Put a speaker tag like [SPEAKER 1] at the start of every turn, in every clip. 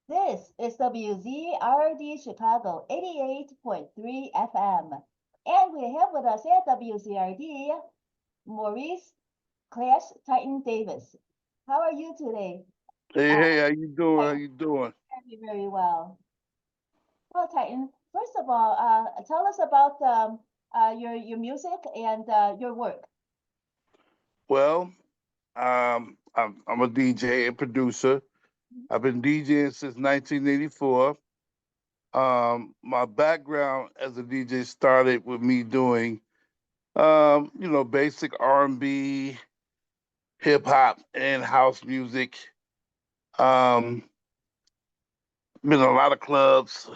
[SPEAKER 1] This is WZRD Chicago 88.3 FM. And we have with us at WZRD Maurice Clash Titan Davis. How are you today?
[SPEAKER 2] Hey,
[SPEAKER 1] Uh,
[SPEAKER 2] hey, how you doing? How
[SPEAKER 1] Titan,
[SPEAKER 2] you doing?
[SPEAKER 1] very, very well. Well, Titan, first of all, tell us about your music and your work.
[SPEAKER 2] Well, I'm a DJ and producer. I've been DJing since 1984. My background as a DJ started with me doing, basic R&B, hip hop, and house music. Um, been in a lot of clubs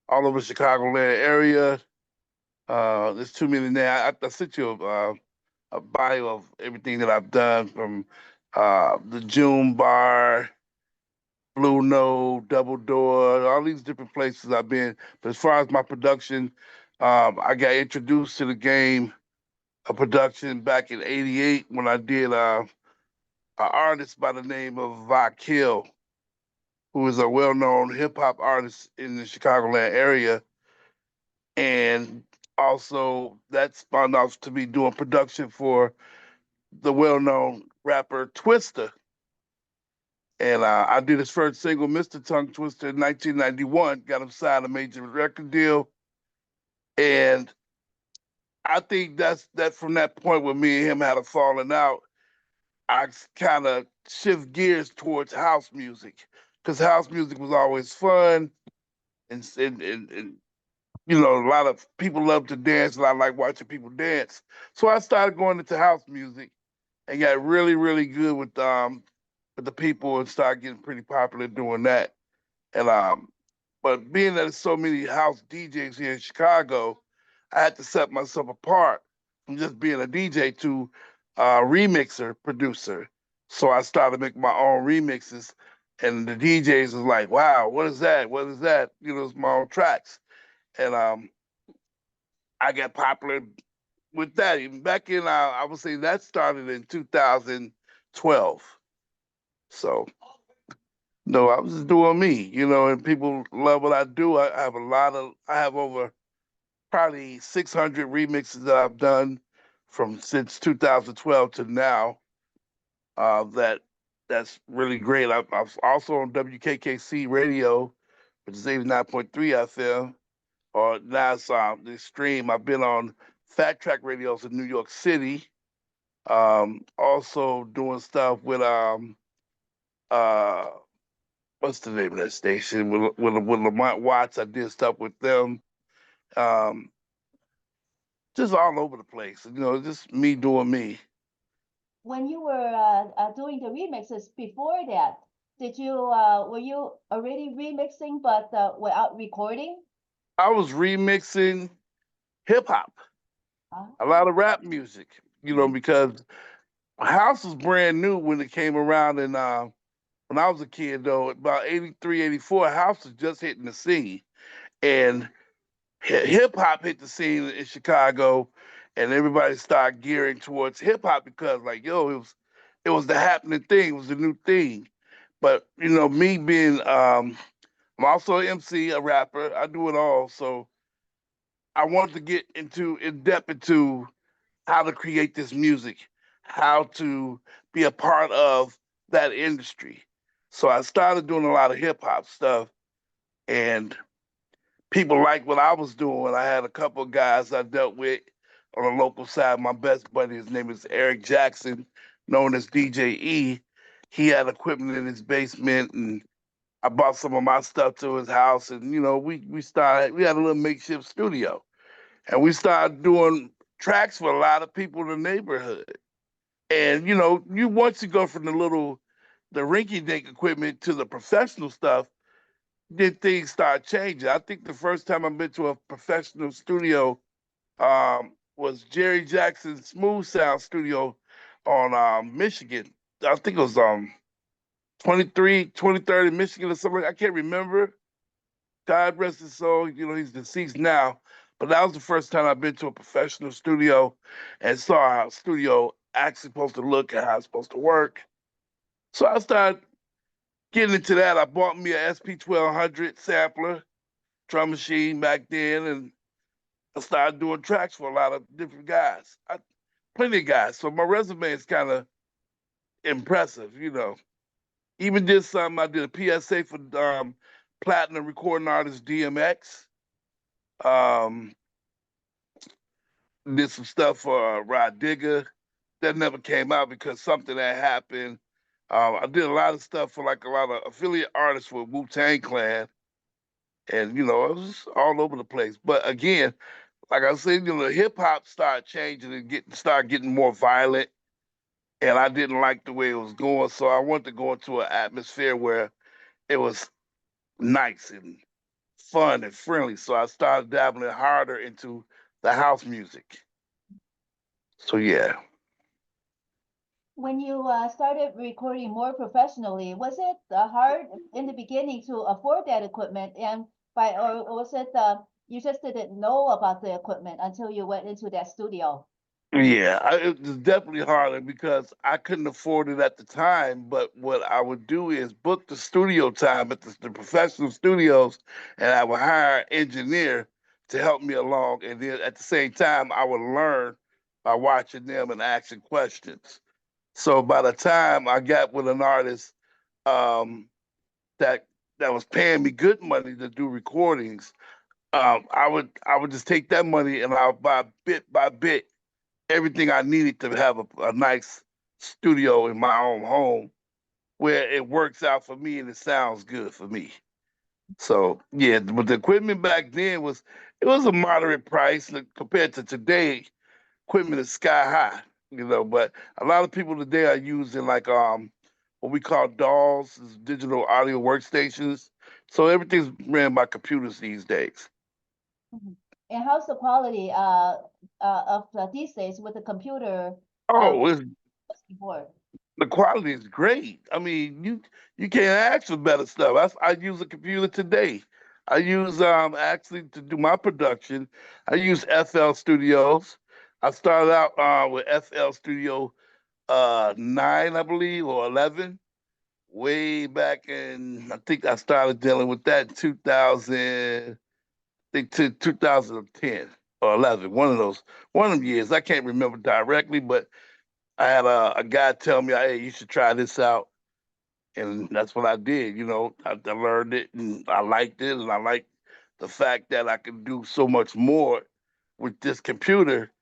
[SPEAKER 2] all over Chicagoland area. There's too many now. I sent you a bio of everything that I've done from the June Bar, Blue Note, Double Door, all these different places I've been. But as far as my production, I got introduced to the game of production back in '88 when I did an artist by the name of Vakil, who is a well-known hip hop artist in the Chicagoland area, and also that spun off to me doing production for the well-known rapper Twista. And I did his first single, Mr. Tongue Twister, in 1991. Got him signed a major record deal, and I think that from that point when me and him had a falling out, I kind of shift gears towards house music because house music was always fun, and a lot of people love to dance, and I like watching people dance. So I started going into house music and got really, really good with the people and started getting pretty popular doing that. And but being that there's so many house DJs here in Chicago, I had to set myself apart from just being a DJ to remixer producer. So I started making my own remixes, and the DJs was like, "Wow, what is that? What is that?" It's my own tracks, and I got popular with that. Even back in, I would say that started in 2012. So no, I was just doing me, and people love what I do. I have over probably 600 remixes that I've done from since 2012 to now. That's really great. I'm also on WKKC radio, which is 89.3 FM, or now it's the stream. I've been on Fat Track radios in New York City. Also doing stuff with uh what's the name of that station with Lamont Watts. I did stuff with them. Um, just all over the place. Just me doing me.
[SPEAKER 1] When you were doing the remixes before that, did you were you already remixing but without recording?
[SPEAKER 2] I was remixing hip hop,
[SPEAKER 1] Ah,
[SPEAKER 2] a lot of rap music. Because house was brand new when it came around, and when I was a kid, though, about 83, 84, house was just hitting the scene, and hip hop hit the scene in Chicago, and everybody started gearing towards hip hop because, like, yo, it was the happening thing, it was the new thing. But me being, I'm also an MC, a rapper, I do it all. So I wanted to get in depth into how to create this music, how to be a part of that industry. So I started doing a lot of hip hop stuff, and people liked what I was doing. I had a couple of guys I dealt with on the local side. My best buddy, his name is Eric Jackson, known as DJ E. He had equipment in his basement, and I brought some of my stuff to his house, and we had a little makeshift studio, and we started doing tracks for a lot of people in the neighborhood. And you once you go from the rinky dink equipment to the professional stuff, then things start changing. I think the first time I've been to a professional studio was Jerry Jackson's Smooth Sound Studio on Michigan. I think it was 23rd in Michigan or something. I can't remember. God rest his soul. He's deceased now. But that was the first time I've been to a professional studio and saw how a studio actually supposed to look and how it's supposed to work. So I started getting into that, I bought me a SP-1200 sampler, drum machine back then, and I started doing tracks for a lot of different guys. Plenty of guys. So my resume is kind of impressive, you know. Even did something, I did a PSA for platinum recording artist DMX. Um, did some stuff for Rod Digger. That never came out because something that happened. I did a lot of stuff for like a lot of affiliate artists with Wu-Tang Clan, and you know, it was all over the place. But again, like I said, you know, hip hop started changing and started getting more violent, and I didn't like the way it was going, so I wanted to go into an atmosphere where it was nice and fun and friendly. So I started dabbling harder into the house music. So yeah.
[SPEAKER 1] When you started recording more professionally, was it hard in the beginning to afford that equipment? Or was it you just didn't know about the equipment until you went into that studio?
[SPEAKER 2] Yeah, it was definitely harder because I couldn't afford it at the time. But what I would do is book the studio time at the professional studios, and I would hire an engineer to help me along. And then at the same time, I would learn by watching them and asking questions. So by the time I got with an artist um, that was paying me good money to do recordings, I would just take that money and I'll buy bit by bit everything I needed to have a nice studio in my own home where it works out for me and it sounds good for me. So yeah, but the equipment back then it was a moderate price compared to today. Equipment is sky high, you know. But a lot of people today are using like what we call DAWs, digital audio workstations. So everything's ran by computers these days.
[SPEAKER 1] Mhm. And how's the quality of these days with the computer uh,
[SPEAKER 2] Oh,
[SPEAKER 1] before?
[SPEAKER 2] the quality is great. I mean, you can't ask for better stuff. I use a computer today. I use actually to do my production. I use FL Studios. I started out with FL Studio 9, I believe, or 11, way back in. I think I started dealing with that in 2000. I think to 2010 or 11, one of them years. I can't remember directly, but I had a guy tell me, "Hey, you should try this out," and that's what I did. You know, I learned it and I liked it, and I liked the fact that I could do so much more with this computer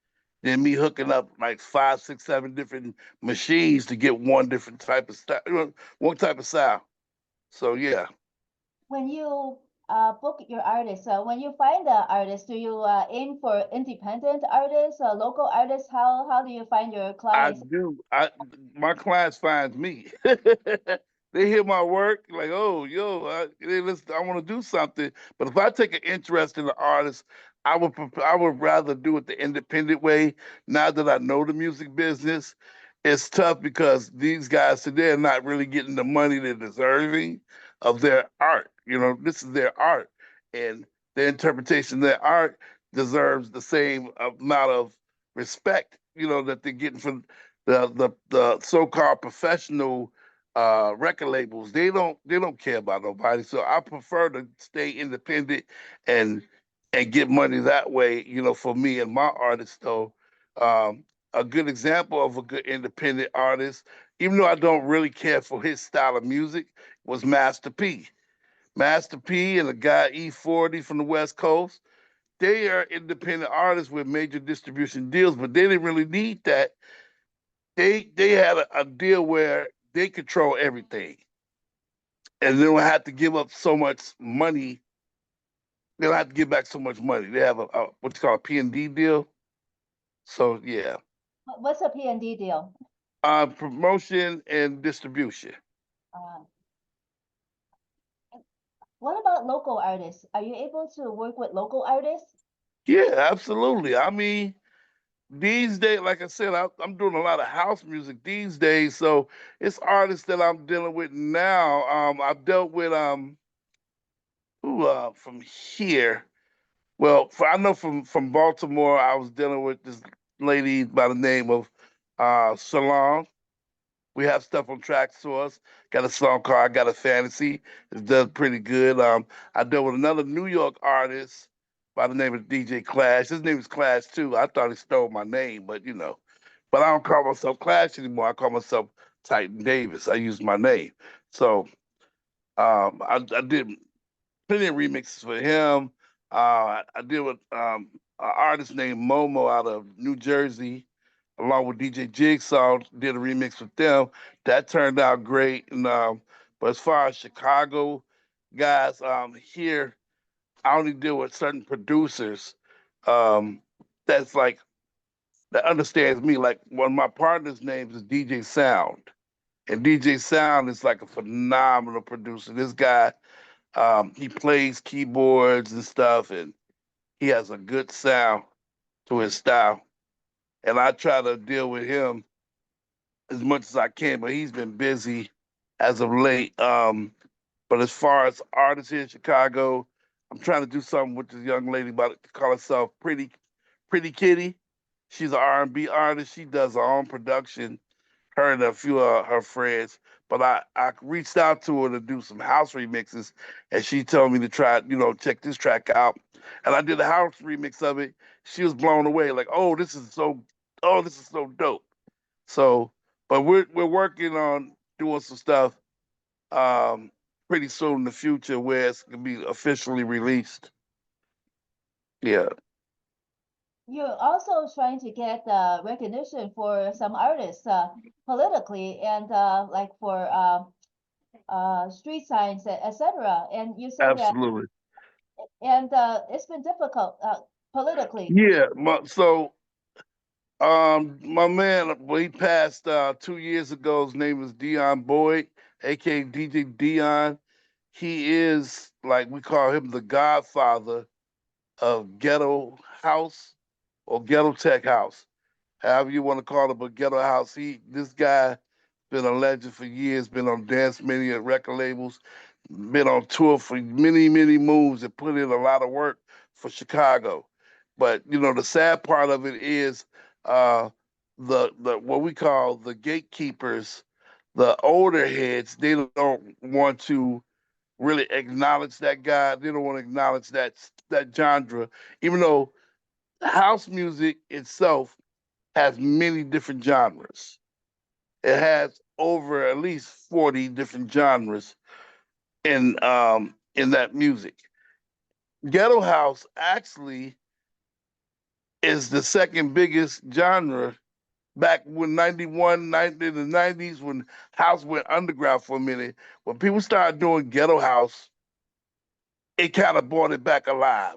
[SPEAKER 2] than me hooking up like 5, 6, 7 different machines to get one different type of style, one type of sound. So yeah,
[SPEAKER 1] When you book your artists, when you find the artist, do you aim for independent artists, local artists? How do you find your
[SPEAKER 2] I
[SPEAKER 1] clients?
[SPEAKER 2] do. My clients find me. They hear my work, like, oh, yo, hey, listen, I want to do something. But if I take an interest in the artist, I would rather do it the independent way. Now that I know the music business, it's tough because these guys today are not really getting the money they're deserving of their art. You know, this is their art, and their interpretation of their art deserves the same amount of respect, you know, that they're getting from the so-called professional record labels. They don't care about nobody. So I prefer to stay independent and get money that way, you know, for me and my artists though. A good example of a good independent artist, even though I don't really care for his style of music, was Master P. Master P and a guy E40 from the West Coast, they are independent artists with major distribution deals, but they didn't really need that. They had a deal where they control everything, and they don't have to give up so much money. They don't have to give back so much money. They have a what's called a P&D deal. So yeah,
[SPEAKER 1] What's a P&D deal?
[SPEAKER 2] promotion and distribution.
[SPEAKER 1] Uh, what about local artists? Are you able to work with local artists?
[SPEAKER 2] Yeah, absolutely. I mean, these days, like I said, I'm doing a lot of house music these days, so it's artists that I'm dealing with now. I've dealt with who from here. Well, I know from Baltimore, I was dealing with this lady by the name of Shalon. We have stuff on Track Source. Got a song called "I Got a Fantasy." It does pretty good. I dealt with another New York artist by the name of DJ Clash. His name is Clash too. I thought he stole my name, but you know. But I don't call myself Clash anymore. I call myself Titan Davis. I use my name. So I did plenty of remixes for him. I did with an artist named Momo out of New Jersey, along with DJ Jigsaw. Did a remix with them. That turned out great. And but as far as Chicago guys, here I only deal with certain producers. Um, that's like that understands me. Like one of my partners' names is DJ Sound, and DJ Sound is like a phenomenal producer. This guy, he plays keyboards and stuff, and he has a good sound to his style. And I try to deal with him as much as I can, but he's been busy as of late. But as far as artists here in Chicago, I'm trying to do something with this young lady about to call herself Pretty Kitty. She's an R&B artist. She does her own production, her and a few of her friends. But I reached out to her to do some house remixes, and she told me to try, check this track out. And I did a house remix of it. She was blown away, like, oh, this is so dope. So, but we're working on doing some stuff um, pretty soon in the future where it's gonna be officially released. Yeah,
[SPEAKER 1] You're also trying to get recognition for some artists politically and like for street signs, etc. And you said that,
[SPEAKER 2] absolutely.
[SPEAKER 1] and it's been difficult politically.
[SPEAKER 2] Yeah, my man, well, he passed 2 years ago. His name is Dion Boyd, aka DJ Dion. He is like we call him the godfather of ghetto house or ghetto tech house, however you want to call it, but ghetto house. This guy, been a legend for years. Been on dance mania record labels. Been on tour for many moves and put in a lot of work for Chicago. But the sad part of it is uh, the what we call the gatekeepers, the older heads. They don't want to really acknowledge that guy. They don't want to acknowledge that genre, even though house music itself has many different genres. It has over at least 40 different genres in that music. Ghetto house actually is the second biggest genre back when 91, 90, in the 90s when house went underground for a minute. When people started doing ghetto house, it kind of brought it back alive.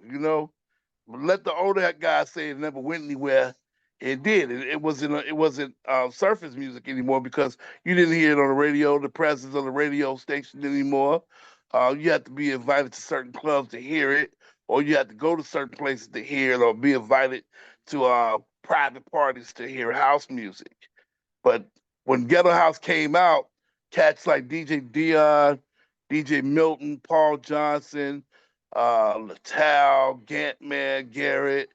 [SPEAKER 2] Let the older guys say it never went anywhere. It did. It wasn't surface music anymore because you didn't hear it on the radio, the presence of the radio station anymore. You had to be invited to certain clubs to hear it, or you had to go to certain places to hear it, or be invited to private parties to hear house music. But when Ghetto House came out, cats like DJ Dion, DJ Milton, Paul Johnson, Latal, Gantman, Garrett,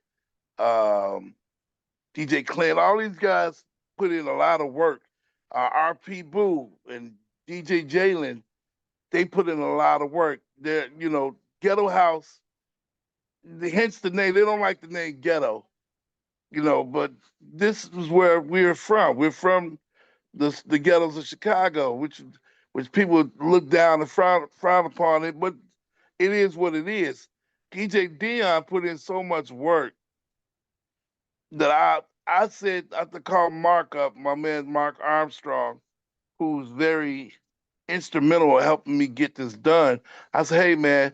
[SPEAKER 2] um, DJ Clint, all these guys put in a lot of work. RP Boo and DJ Jalen, they put in a lot of work. Ghetto House, hence the name, they don't like the name Ghetto, but this is where we're from. We're from the ghettos of Chicago, which people look down and frown upon it, but it is what it is. DJ Dion put in so much work that I said I have to call Mark up, my man Mark Armstrong, who's very instrumental in helping me get this done. I said, hey man,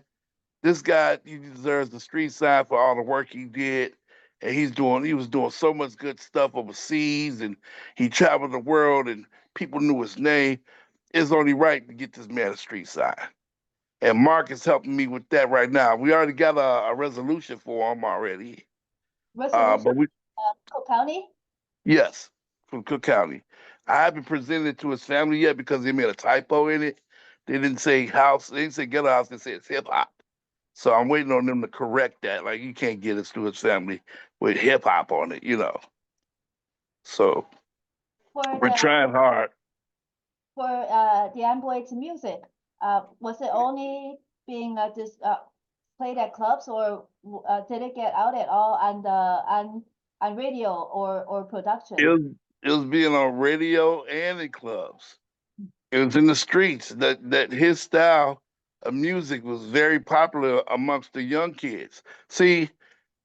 [SPEAKER 2] this guy he deserves the street sign for all the work he did. And he was doing so much good stuff overseas and he traveled the world and people knew his name. It's only right to get this man a street sign. And Mark is helping me with that right now. We already got a resolution for him already.
[SPEAKER 1] Resolution,
[SPEAKER 2] But we
[SPEAKER 1] Cook County.
[SPEAKER 2] Yes, from Cook County. I haven't presented it to his family yet because they made a typo in it. They didn't say house, they didn't say ghetto house, they said it's hip hop. So I'm waiting on them to correct that. Like you can't get us to his family with hip hop on it. So
[SPEAKER 1] For
[SPEAKER 2] we're
[SPEAKER 1] the
[SPEAKER 2] trying hard.
[SPEAKER 1] for the Amboyd's music, was it only being played at clubs, or did it get out at all on the on radio or
[SPEAKER 2] It
[SPEAKER 1] production?
[SPEAKER 2] was it was being on radio and in clubs. It was in the streets that his style of music was very popular amongst the young kids. See,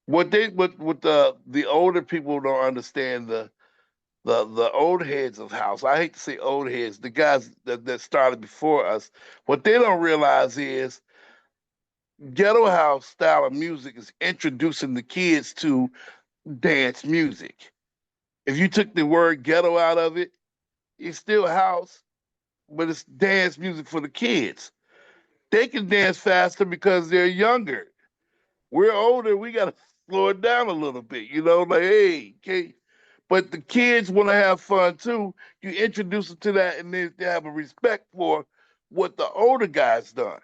[SPEAKER 2] what the older people don't understand, the old heads of house. I hate to say old heads, the guys that started before us. What they don't realize is ghetto house style of music is introducing the kids to dance music. If you took the word ghetto out of it, it's still house, but it's dance music for the kids. They can dance faster because they're younger. We're older, we gotta slow it down a little bit, like, hey, okay. But the kids want to have fun too. You introduce them to that, and they have a respect for what the older guys done.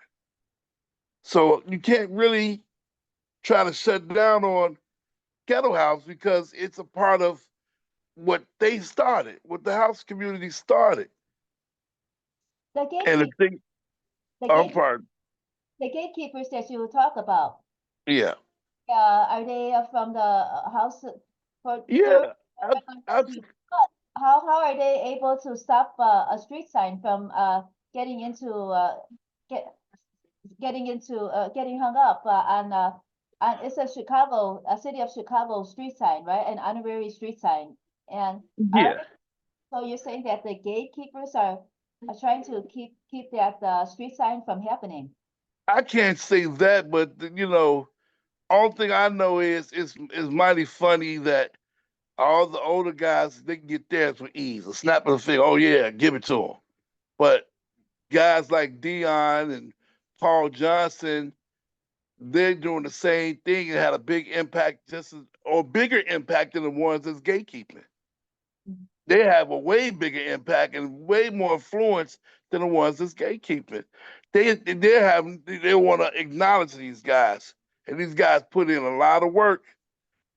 [SPEAKER 2] So you can't really try to shut down on ghetto house because it's a part of what they started, what the house community started.
[SPEAKER 1] The
[SPEAKER 2] And the
[SPEAKER 1] gatekeep
[SPEAKER 2] thing,
[SPEAKER 1] the
[SPEAKER 2] I'm
[SPEAKER 1] gate
[SPEAKER 2] part,
[SPEAKER 1] the gatekeepers that you talk about,
[SPEAKER 2] yeah,
[SPEAKER 1] are they from the house for third?
[SPEAKER 2] yeah. I've
[SPEAKER 1] How are they able to stop a street sign from getting into get getting hung up on it's a city of Chicago street sign, right? An honorary street sign. And are
[SPEAKER 2] yeah.
[SPEAKER 1] they, so you're saying that the gatekeepers are trying to keep that street sign from happening?
[SPEAKER 2] I can't say that, but all thing I know is it's mighty funny that all the older guys they can get theirs with ease. A snap of the finger, oh yeah, give it to them. But guys like Dion and Paul Johnson, they're doing the same thing and had a big impact, just as, or bigger impact than the ones that's gatekeeping. They have a way bigger impact and way more influence than the ones that's gatekeeping. They want to acknowledge these guys, and these guys put in a lot of work,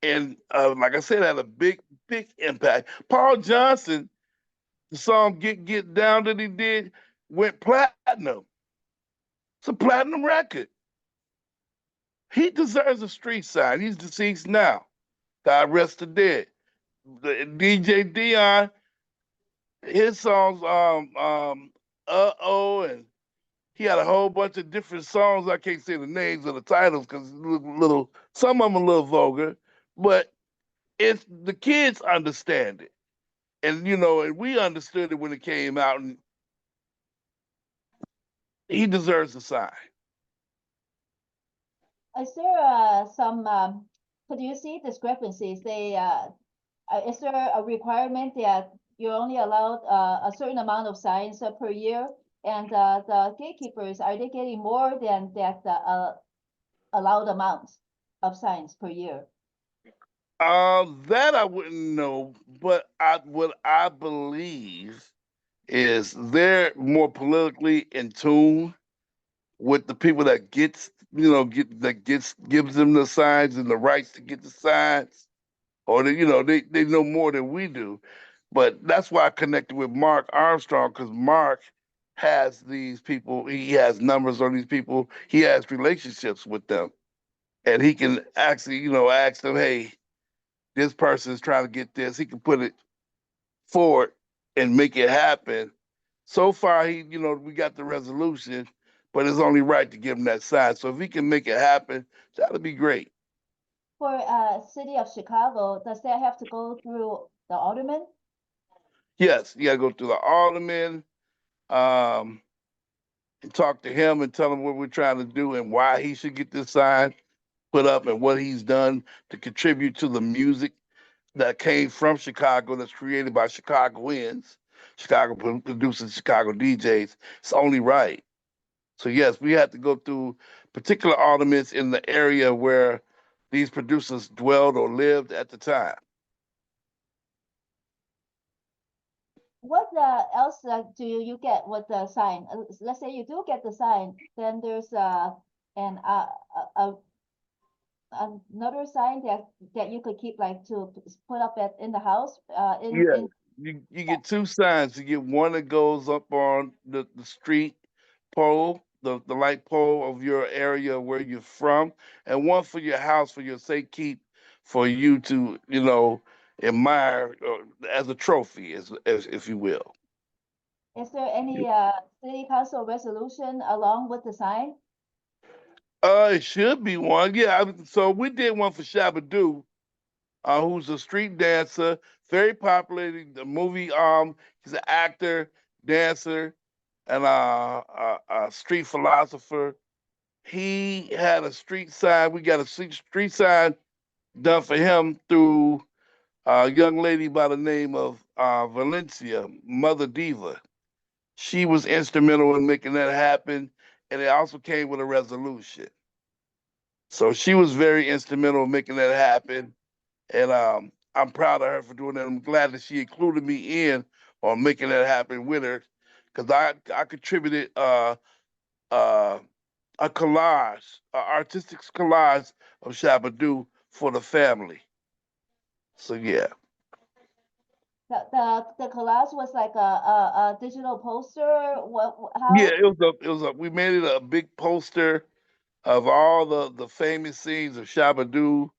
[SPEAKER 2] and like I said, had a big impact. Paul Johnson, the song "Get Down" that he did went platinum. It's a platinum record. He deserves a street sign. He's deceased now. God rest the dead. DJ Dion, his songs, and he had a whole bunch of different songs. I can't say the names of the titles because little, some of them a little vulgar, but it's the kids understand it, and and we understood it when it came out, and he deserves a sign.
[SPEAKER 1] Is there some could you see discrepancies? Is there a requirement that you're only allowed a certain amount of signs per year? And the gatekeepers, are they getting more than that allowed amount of signs per year?
[SPEAKER 2] That I wouldn't know, but what I believe is they're more politically in tune with the people that gives them the signs and the rights to get the signs, or they know more than we do. But that's why I connected with Mark Armstrong, because Mark has these people, he has numbers on these people, he has relationships with them, and he can actually ask them, hey, this person is trying to get this. He can put it forward and make it happen. So far, we got the resolution, but it's only right to give him that sign. So if he can make it happen, that'll be great.
[SPEAKER 1] For city of Chicago, does that have to go through the alderman?
[SPEAKER 2] Yes, you got to go through the alderman, um, and talk to him and tell him what we're trying to do and why he should get this sign put up and what he's done to contribute to the music that came from Chicago, that's created by Chicagoans, Chicago producers, Chicago DJs. It's only right. So yes, we had to go through particular alderments in the area where these producers dwelled or lived at the time.
[SPEAKER 1] What else do you get with the sign? Let's say you do get the sign, then there's an another sign that you could keep, like, to put up in the house in
[SPEAKER 2] Yeah, you get two signs. You get one that goes up on the street pole, the light pole of your area where you're from, and one for your house for your safekeep for you to, admire as a trophy, as if you will.
[SPEAKER 1] Is there any city council resolution along with the sign?
[SPEAKER 2] It should be one. Yeah, so we did one for Shabba-Doo, who's a street dancer, very popular in the movie. He's an actor, dancer, and a street philosopher. He had a street sign. We got a street sign done for him through a young lady by the name of Valencia, Mother Diva. She was instrumental in making that happen, and it also came with a resolution. So she was very instrumental in making that happen, and I'm proud of her for doing that. I'm glad that she included me in on making that happen with her, because I contributed uh, a collage, an artistic collage of Shabba-Doo for the family. So yeah,
[SPEAKER 1] The collage was like a digital poster.
[SPEAKER 2] yeah,
[SPEAKER 1] How?
[SPEAKER 2] it was a. We made it a big poster of all the famous scenes of Shabba-Doo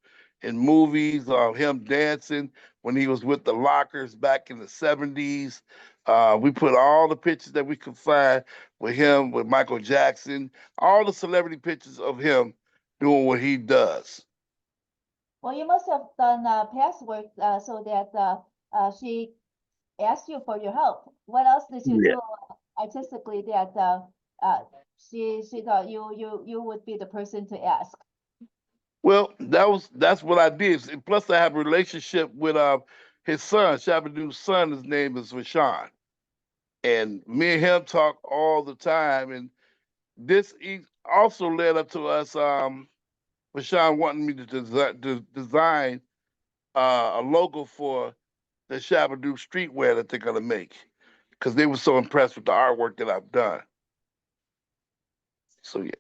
[SPEAKER 2] in movies, of him dancing when he was with the Lockers back in the 70s. We put all the pictures that we could find with him, with Michael Jackson, all the celebrity pictures of him doing what he does.
[SPEAKER 1] Well, you must have done past work so that she asked you for your help. What else did you
[SPEAKER 2] Yeah.
[SPEAKER 1] do artistically that uh, she thought you would be the person to ask?
[SPEAKER 2] Well, that's what I did. And plus, I have a relationship with his son, Shabba-Doo's son. His name is Rashawn, and me and him talk all the time. And this also led up to us, Rashawn wanting me to design a logo for the Shabba-Doo streetwear that they're gonna make, because they were so impressed with the artwork that I've done. So yeah.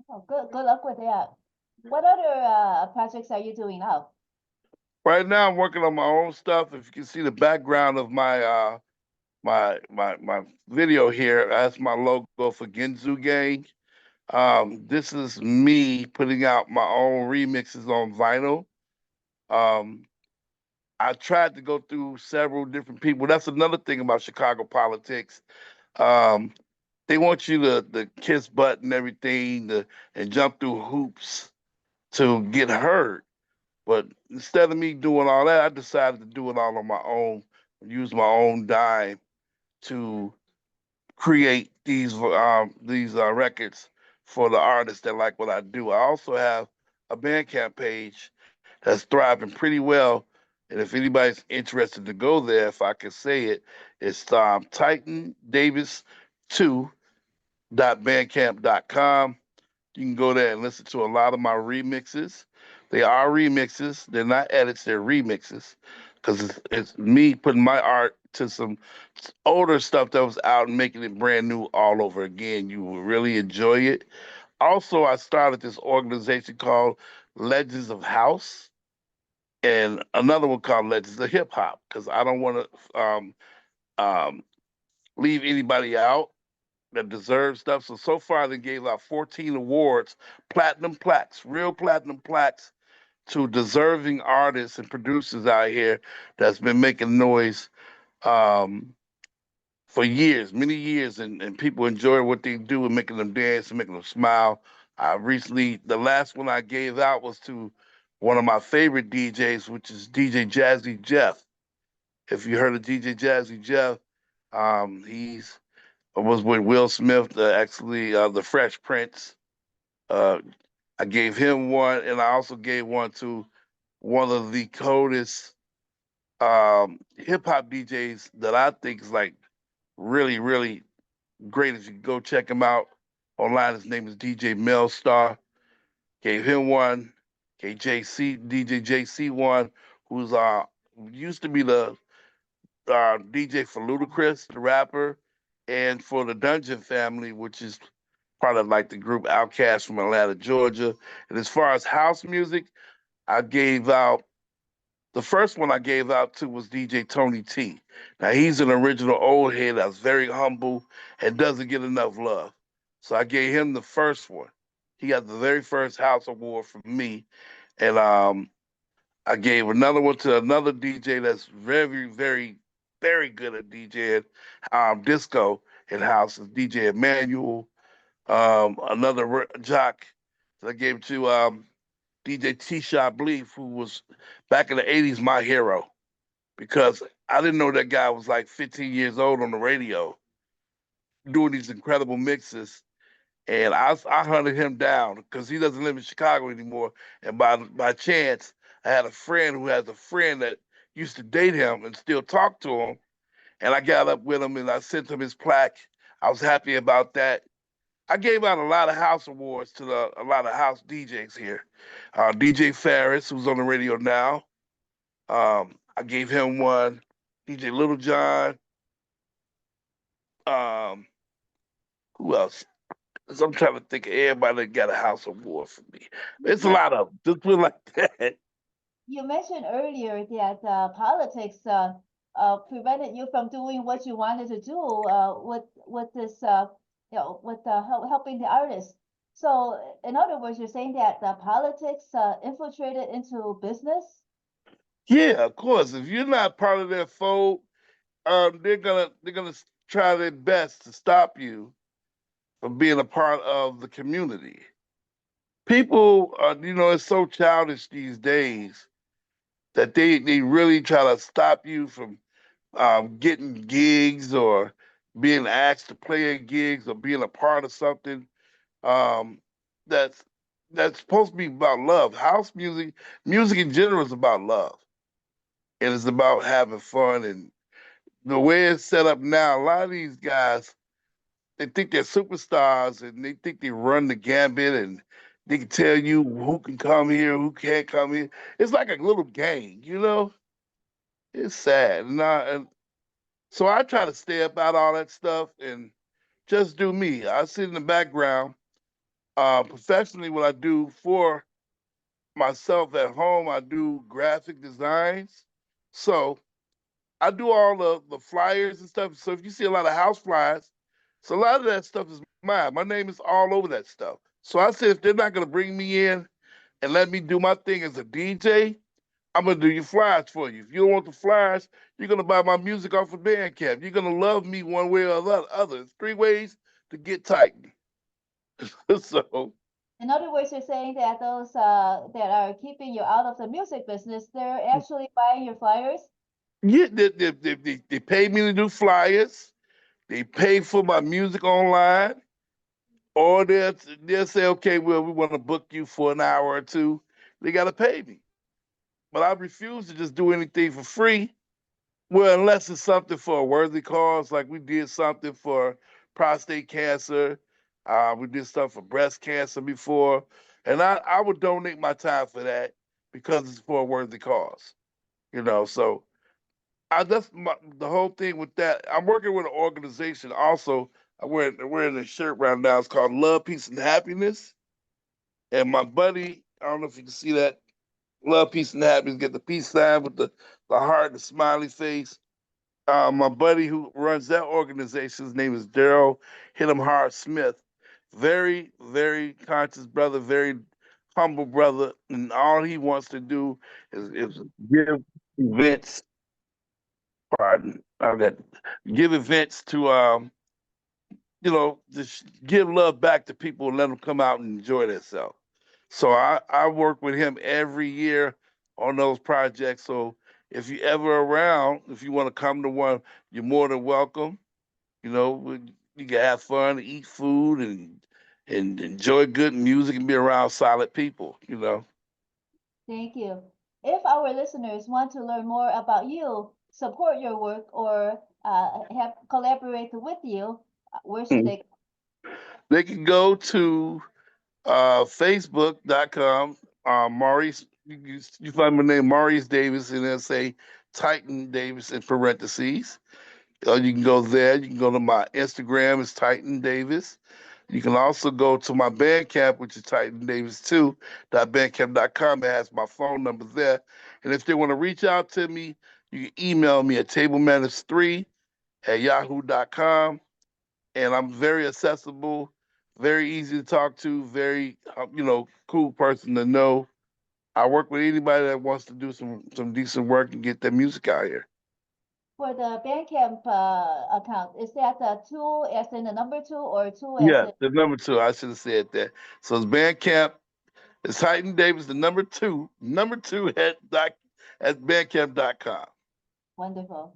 [SPEAKER 1] Oh, good luck with that. What other projects are you doing now?
[SPEAKER 2] Right now, I'm working on my own stuff. If you can see the background of my video here, that's my logo for Genzu Gang. This is me putting out my own remixes on vinyl. Um, I tried to go through several different people. That's another thing about Chicago politics. Um, they want you to kiss butt and everything and jump through hoops to get heard. But instead of me doing all that, I decided to do it all on my own, use my own dime to create these records for the artists that like what I do. I also have a Bandcamp page that's thriving pretty well. And if anybody's interested to go there, if I can say it, it's Titan Davis 2.bandcamp.com. You can go there and listen to a lot of my remixes. They are remixes. They're not edits. They're remixes because it's me putting my art to some older stuff that was out and making it brand new all over again. You will really enjoy it. Also, I started this organization called Legends of House and another one called Legends of Hip Hop because I don't want to um, leave anybody out that deserve stuff. So far, they gave out 14 awards, platinum plaques, real platinum plaques to deserving artists and producers out here that's been making noise um, for years, many years, and people enjoy what they do and making them dance and making them smile. The last one I gave out was to one of my favorite DJs, which is DJ Jazzy Jeff. If you heard of DJ Jazzy Jeff, he's was with Will Smith, actually, the Fresh Prince. Uh, I gave him one, and I also gave one to one of the coldest hip hop DJs that I think is like really, really great. If you go check him out online, his name is DJ Melstar. Gave him one. Gave DJ JC one, who's used to be the DJ for Ludacris, the rapper, and for the Dungeon Family, which is part of like the group Outkast from Atlanta, Georgia. And as far as house music, I gave out The first one I gave out to was DJ Tony T. Now he's an original old head that's very humble and doesn't get enough love. So I gave him the first one. He got the very first house award from me. And I gave another one to another DJ that's very, very, very good at DJing disco in house is DJ Emmanuel. Another jock that I gave to DJ T Shot Bleef, who was back in the 80s my hero, because I didn't know that guy was like 15 years old on the radio doing these incredible mixes. And I hunted him down because he doesn't live in Chicago anymore. And by chance, I had a friend who has a friend that used to date him and still talk to him. And I got up with him and I sent him his plaque. I was happy about that. I gave out a lot of house awards to a lot of house DJs here. DJ Ferris, who's on the radio now, I gave him one. DJ Little John. Um, who else? So I'm trying to think of everybody that got a house award for me. It's a
[SPEAKER 1] You,
[SPEAKER 2] lot of them. Just put it like that.
[SPEAKER 1] you mentioned earlier that politics prevented you from doing what you wanted to do with this with helping the artists. So in other words, you're saying that the politics infiltrated into business?
[SPEAKER 2] Yeah, of course. If you're not part of their fold, they're gonna try their best to stop you from being a part of the community. People, it's so childish these days that they really try to stop you from getting gigs or being asked to play at gigs or being a part of something um, that's that's supposed to be about love. House music, music in general, is about love. It is about having fun, and the way it's set up now, a lot of these guys they think they're superstars and they think they run the gambit and they can tell you who can come here, who can't come here. It's like a little gang, you know. It's sad, and so I try to stay up out all that stuff and just do me. I sit in the background. Professionally, what I do for myself at home, I do graphic designs. So I do all the flyers and stuff. So if you see a lot of house flyers, so a lot of that stuff is mine. My name is all over that stuff. So I said if they're not gonna bring me in and let me do my thing as a DJ, I'm gonna do your flyers for you. If you don't want the flyers, you're gonna buy my music off of Bandcamp. You're gonna love me one way or the other. It's three ways to get tight. So
[SPEAKER 1] In other words, you're saying that those that are keeping you out of the music business, they're actually buying your flyers?
[SPEAKER 2] yeah, they pay me to do flyers. They pay for my music online, or they'll say, okay, well, we want to book you for an hour or two. They gotta pay me, but I refuse to just do anything for free. Well, unless it's something for a worthy cause, like we did something for prostate cancer, we did stuff for breast cancer before, and I would donate my time for that because it's for a worthy cause. So that's the whole thing with that. I'm working with an organization also. I'm wearing a shirt right now. It's called Love, Peace, and Happiness. And my buddy, I don't know if you can see that, Love, Peace, and Happiness. Get the peace sign with the heart, the smiley face. My buddy who runs that organization, his name is Daryl Hit 'em Hard Smith. Very, very conscious brother, very humble brother, and all he wants to do is give events. Pardon, I got give events to just give love back to people and let them come out and enjoy themselves. So I work with him every year on those projects. So if you ever around, if you want to come to one, you're more than welcome. You can have fun, eat food, and enjoy good music and be around solid people.
[SPEAKER 1] Thank you. If our listeners want to learn more about you, support your work, or have collaborate with you, where should they?
[SPEAKER 2] They can go to Facebook.com. Maurice, you find my name Maurice Davis, and then say Titan Davis in parentheses. You can go there. You can go to my Instagram, it's Titan Davis. You can also go to my Bandcamp, which is Titan Davis 2.bandcamp.com. It has my phone number there. And if they want to reach out to me, you can email me at tablemanners3@yahoo.com. And I'm very accessible, very easy to talk to, very cool person to know. I work with anybody that wants to do some decent work and get their music out here.
[SPEAKER 1] For the Bandcamp account, is that two as in the number two or two as
[SPEAKER 2] Yeah,
[SPEAKER 1] in
[SPEAKER 2] the number two. I should have said that. So it's Bandcamp. It's Hyden Davis, the number two at bandcamp.com.
[SPEAKER 1] wonderful?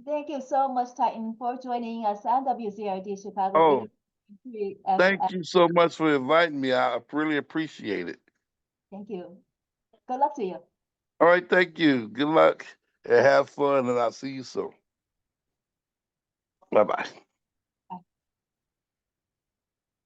[SPEAKER 1] Thank you so much, Titan, for joining us on WZRD Chicago
[SPEAKER 2] Oh,
[SPEAKER 1] 88.3
[SPEAKER 2] thank
[SPEAKER 1] FM.
[SPEAKER 2] you so much for inviting me. I really appreciate it.
[SPEAKER 1] Thank you. Good luck to you.
[SPEAKER 2] All right, thank you. Good luck and have fun, and I'll see you soon. Bye bye.